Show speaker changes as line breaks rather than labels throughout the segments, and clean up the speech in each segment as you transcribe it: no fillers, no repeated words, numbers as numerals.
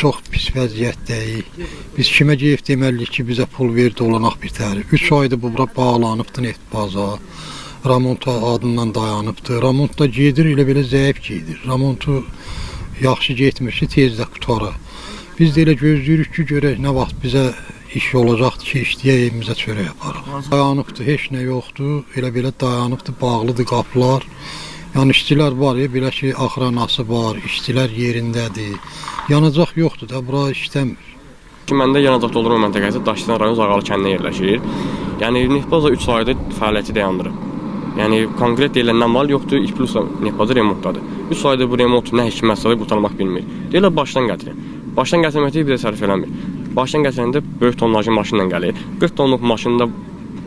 çox pis vəziyyətdəyik. Biz kimə deyib deməliyik ki, bizə pul verdi olanaq bir tərif. 3 aydır bura bağlanıbdı neft baza. Remont adından dayanıbdı. Remontda gedir, elə belə zəif gedir. Remontu yaxşı getmir ki, tezdə qutarı. Biz də elə gözləyirik ki, görək nə vaxt bizə iş olacaqdır ki, işləyək, evimizə çörək yaparıq. Dayanıbdı, heç nə yoxdur. Elə belə dayanıbdı, bağlıdır qapılar. Yəni işçilər var ya, belə ki, axranası var, işçilər yerindədir. Yanacaq yoxdur da, bura işləmir.
Məndə yanacaq doldurma məntəqəsi Daşkəsən rayon Zağalı kəndinə yerləşir. Yəni neft baza 3 aydır fəaliyyəti dayandırıb. Yəni konkret deyilən nə mal yoxdur, plus neft bazı remontdadır. 3 aydır bu remont nə hikmətsə qurtarmaq bilmir. Deyirlər başdan gətirin. Başdan gətirməkdə bizə sərf eləmir. Başdan gətirəndə böyük tonlajlı maşınla gəlir. 40 tonluq maşında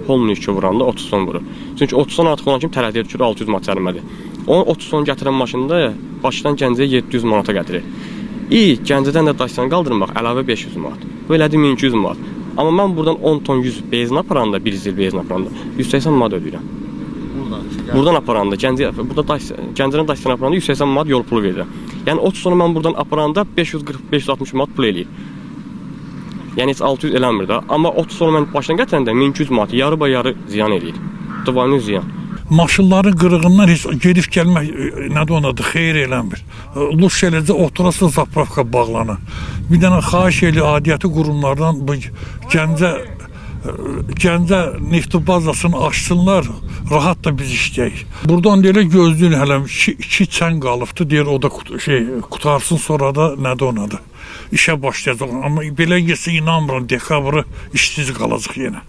olmuyor ki, vuranda 30 ton vurur. Çünki 30 ton artıq olan kimi tərəddüd düşür 600 manat cərimədir. Onu 30 ton gətirən maşında Bakıdan Gəncəyə 700 manata gətirir. Gəncədən də Daşkəsənə qaldırmaq əlavə 500 manat. Bu elədi 1200 manat. Amma mən buradan 10 ton 100 benzin aparanda, 1 zil benzin aparanda 180 manat ödəyirəm. Buradan aparanda, Gəncədən Daşkəsənə aparanda 180 manat yol pulu verirəm. Yəni 30 tonu mən buradan aparanda 540-560 manat pul eləyir. Yəni heç 600 eləmir də. Amma 30 tonu mən başdan gətirəndə 1200 manat yarı ziyan eləyir. Divanlı ziyan.
Maşınların qırığından heç gedib gəlmək nədir onadır, xeyir eləmir. Luş eləcə oturası zapravka bağlanır. Bir dənə xahiş eli adiyyəti qurumlardan bu Gəncə neft bazasını açsınlar, rahat da biz işləyik. Buradan elə gözləyin hələ 2 çən qalıbdı, deyir o da qutarsın, sonra da nədir onadır. İşə başlayacaq. Amma belə yesə inanmıram, dekabrı işsiz qalacaq yenə.